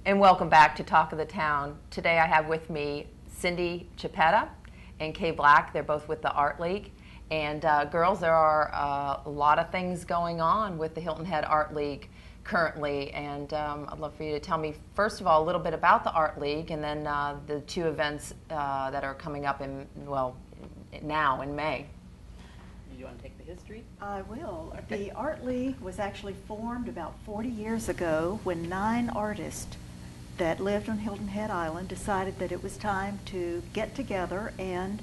And welcome back to Talk of the Town. Today I have with me Cindy Chiapetta and Kay Black. They're both with the Art League. And girls, there are a lot of things going on with the Hilton Head Art League currently. And I'd love for you to tell me, first of all, a little bit about the Art League and then the two events that are coming up in, well, now in May. You want to take the history? I will. The Art League was actually formed about 40 years ago when 9 artists that lived on Hilton Head Island decided that it was time to get together and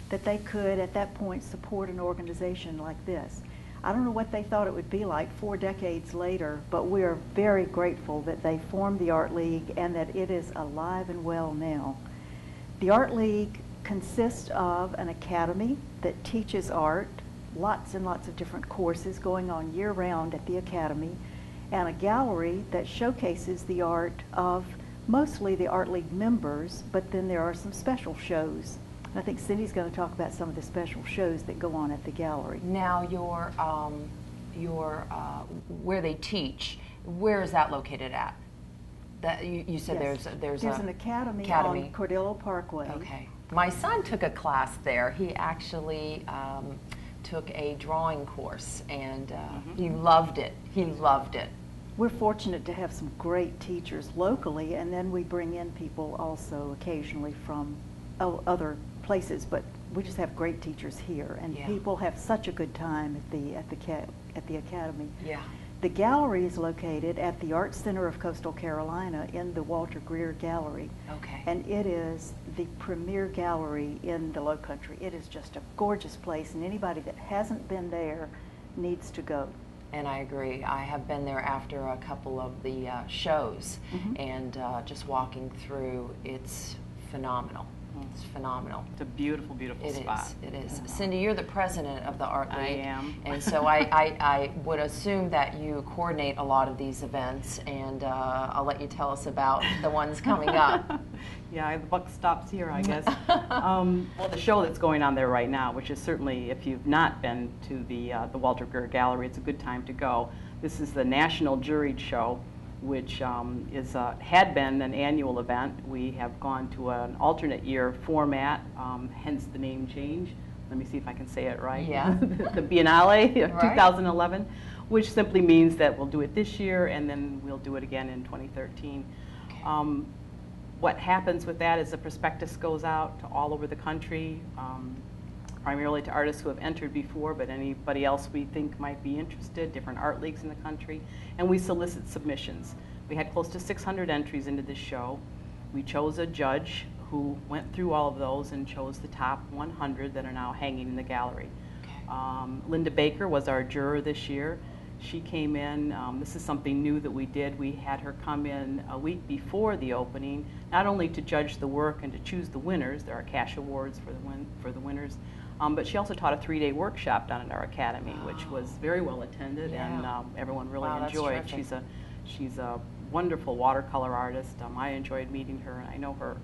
that they could at that point support an organization like this. I don't know what they thought it would be like 4 decades later, but we are very grateful that they formed the Art League and that it is alive and well now. The Art League consists of an academy that teaches art, lots and lots of different courses going on year-round at the academy, and a gallery that showcases the art of mostly the Art League members, but then there are some special shows. I think Cindy's going to talk about some of the special shows that go on at the gallery. Now, where they teach, where is that located at? That you said Yes. there's an academy on Cordillo Parkway. Okay. My son took a class there. He actually took a drawing course, and he loved it. He loved it. We're fortunate to have some great teachers locally, and then we bring in people also occasionally from other places, but we just have great teachers here, and people have such a good time at the academy. Yeah. The gallery is located at the Art Center of Coastal Carolina in the Walter Greer Gallery. Okay. And it is the premier gallery in the Lowcountry. It is just a gorgeous place, and anybody that hasn't been there needs to go. And I agree. I have been there after a couple of the shows, and just walking through, it's phenomenal. It's phenomenal. It's a beautiful, beautiful spot. It is. Cindy, you're the president of the Art League. I am. And so I would assume that you coordinate a lot of these events, and I'll let you tell us about the ones coming up. Yeah, the buck stops here, I guess. Well, the show that's going on there right now, which is certainly, if you've not been to the Walter Greer Gallery, it's a good time to go. This is the National Juried Show, which had been an annual event. We have gone to an alternate year format, hence the name change. Let me see if I can say it right. Yeah. The Biennale of Right. 2011, which simply means that we'll do it this year and then we'll do it again in 2013. Okay. What happens with that is the prospectus goes out to all over the country, primarily to artists who have entered before, but anybody else we think might be interested, different art leagues in the country, and we solicit submissions. We had close to 600 entries into this show. We chose a judge who went through all of those and chose the top 100 that are now hanging in the gallery. Okay. Linda Baker was our juror this year. She came in, this is something new that we did. We had her come in a week before the opening, not only to judge the work and to choose the winners, there are cash awards for the winners, but she also taught a 3-day workshop down at our academy, which was very well attended, and everyone really enjoyed. She's a wonderful watercolor artist. I enjoyed meeting her, and I know her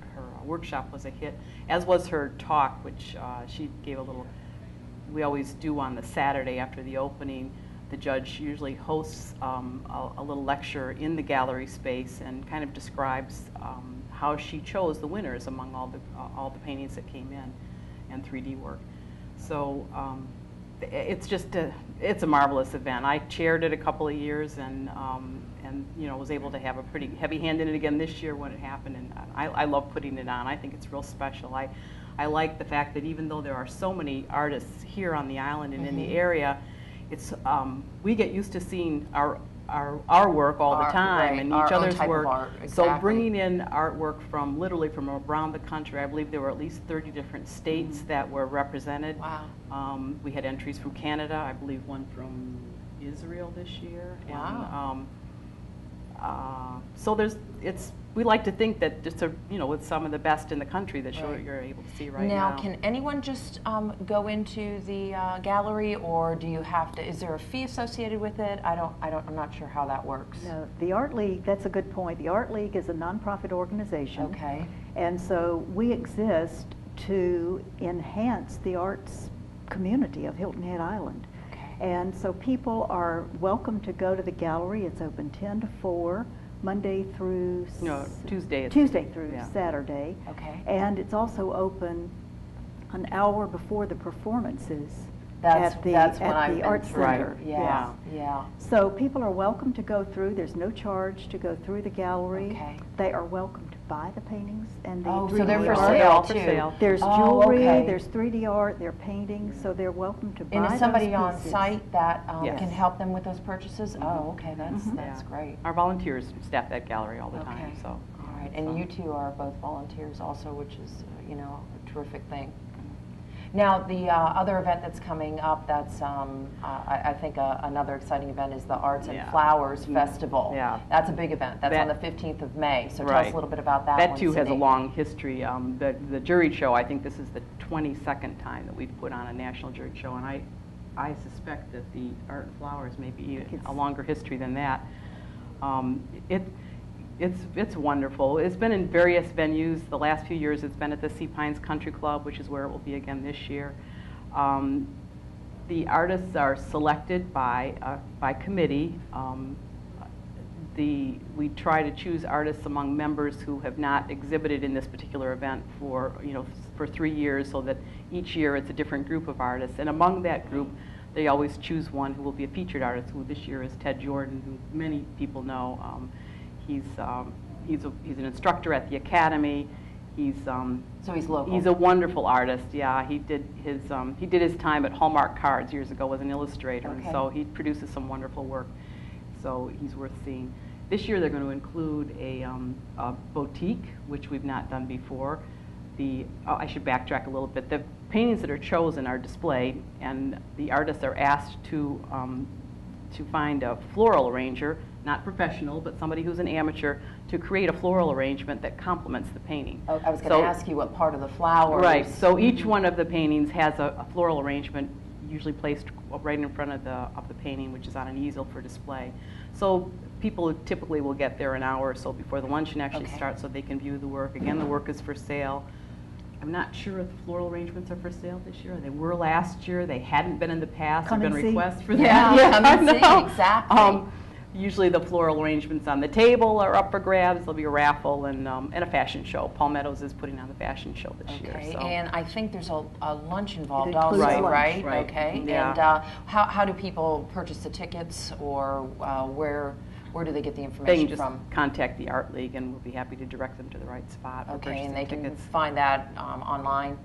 workshop was a hit, as was her talk, which she gave a little, we always do on the Saturday after the opening. The judge usually hosts a little lecture in the gallery space and kind of describes how she chose the winners among all the paintings that came in and 3D work. So it's just it's a marvelous event. I chaired it a couple of years and was able to have a pretty heavy hand in it again this year when it happened, and I love putting it on. I think it's real special. I like the fact that even though there are so many artists here on the island and in the area, it's we get used to seeing our work all the time, and each other's work. Exactly. So bringing in artwork from literally from around the country, I believe there were at least 30 different states that were represented. Wow. We had entries from Canada, I believe one from Israel this year. Wow. And, so we like to think that just with some of the best in the country that you're able to see right now. Now, can anyone just go into the gallery, or do you have to? Is there a fee associated with it? I'm not sure how that works. No, the Art League. That's a good point. The Art League is a nonprofit organization. Okay. And so we exist to enhance the arts community of Hilton Head Island. Okay. And so people are welcome to go to the gallery. It's open 10 to 4. Monday through No, Tuesday. Tuesday through Yeah. Saturday. Okay. And it's also open an hour before the performances That's at the when I've been Arts through. Center. Yeah, Yes. yeah. So people are welcome to go through. There's no charge to go through the gallery. Okay. They are welcome to buy the paintings and the Oh, 3D so they're for art. sale all for too. sale. There's Oh, jewelry, okay. there's 3D art, there are paintings, so they're welcome to buy And is somebody those on pieces. site that Yes. can help them with those purchases? Mhm. Oh, okay, that's Mhm. great. Our volunteers staff that gallery all the Okay. time, so. All right, and you two are both volunteers also, which is, you know, a terrific thing. Now, the other event that's coming up, that's, I think another exciting event is the Arts and Yeah. Flowers Mm. Festival. Yeah. That's a big event. That's on the That- 15th of May. So tell us Right. a little bit about that That one, too has a Cindy. long history. The jury show, I think this is the 22nd time that we've put on a national jury show, and I suspect that the Art and Flowers may be a longer history than that. It's wonderful. It's been in various venues. The last few years it's been at the Sea Pines Country Club, which is where it will be again this year. The artists are selected by committee. We try to choose artists among members who have not exhibited in this particular event for 3 years, so that each year it's a different group of artists. And among that group, they always choose one who will be a featured artist, who this year is Ted Jordan, who many people know. He's an instructor at the Academy. So he's local. He's a wonderful artist. Yeah, he did his time at Hallmark Cards years ago as an illustrator, Okay. and so he produces some wonderful work. So he's worth seeing. This year they're going to include a boutique, which we've not done before. I should backtrack a little bit. The paintings that are chosen are displayed, and the artists are asked to find a floral arranger, not professional, but somebody who's an amateur, to create a floral arrangement that complements the painting. Oh, I was going to ask you what part of the flowers. Right. So each one of the paintings has a floral arrangement, usually placed right in front of the painting, which is on an easel for display. So people typically will get there an hour or so before the luncheon actually Okay. starts, so they can view the work. Again, the work is for sale. I'm not sure if the floral arrangements are for sale this year. They were last year. They hadn't been in the past. Come There have and been see. requests for Yeah, that. come and I see, know. exactly. Usually the floral arrangements on the table are up for grabs. There'll be a raffle and a fashion show. Paul Meadows is putting on the fashion show this year. Okay, So. and I think there's a lunch involved It includes also, lunch. right? Right. Okay, Yeah. and how do people purchase the tickets, or where do they get the They information can just from? contact the Art League, and we'll be happy to direct them to the right spot for Okay, purchasing and they can tickets. find that online?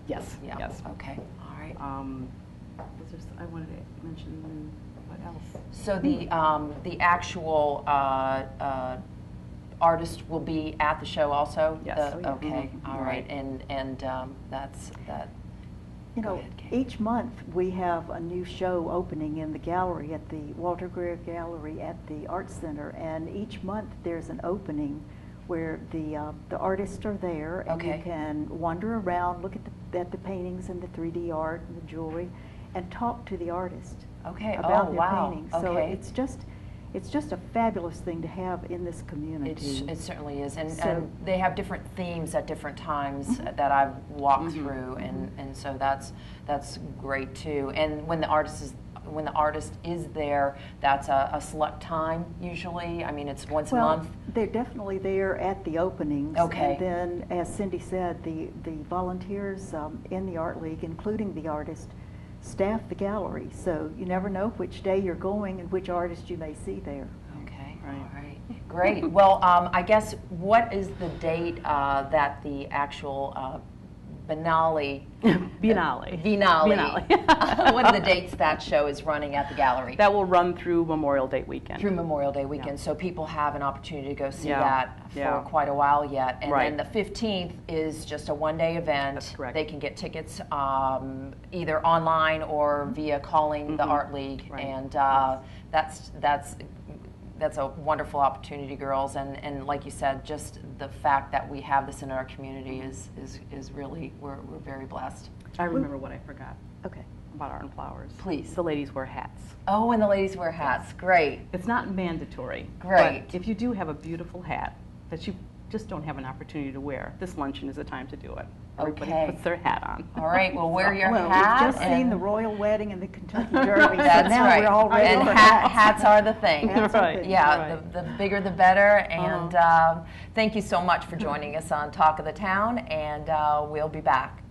Yes, Yeah. yes. Okay, all right. I wanted to mention what else? So the actual artist will be at the show also? Yes. The- Oh, yeah. Okay, Mhm. all right, Right. and that's that. You Go know, ahead, Kate. each month we have a new show opening in the gallery at the Walter Greer Gallery at the Arts Center, and each month there's an opening where the artists are there, and Okay. you can wander around, look at the paintings and the 3D art and the jewelry, and talk to the artist Okay, about oh, their wow, paintings. So okay. it's just a fabulous thing to have in this community. It certainly is, and So- they have different themes at different times that I've walked Mhm. through, and so that's great too. And when the artist is there, that's a select time usually. I mean, it's once a Well, month. they're definitely there at the openings. Okay. And then, as Cindy said, the volunteers in the Art League, including the artist, staff the gallery. So you never know which day you're going and which artist you may see there. Okay, Right. all right, great. Well, I guess what is the date that the actual Biennale? Biennale. Biennale. What are the dates that show is running at the gallery? That will run through Memorial Day weekend. Through Memorial Day weekend, Yeah. so people have an opportunity to go see Yeah, that for yeah. quite a while yet. And Right. then the 15th is just a one-day event. That's correct. They can get tickets either online or via calling the Mhm. Art League. Right. And that's a wonderful opportunity, girls. And like you said, just the fact that we have this in our community is really, we're very blessed. I remember what I forgot Okay. about Art and Flowers. Please. The ladies wear hats. Oh, and the ladies wear hats. Great. It's not mandatory. Great. But if you do have a beautiful hat that you just don't have an opportunity to wear. This luncheon is a time to do it. Everybody Okay. puts their hat on. All right, well, wear your Well, hat. we've just seen and- the royal wedding and the Kentucky Derby, so That's now right. we're all ready and for hats. hats are the thing. Hats are Right. the- Yeah, Right. the bigger the better. And thank you so much for joining us on Talk of the Town, and we'll be back.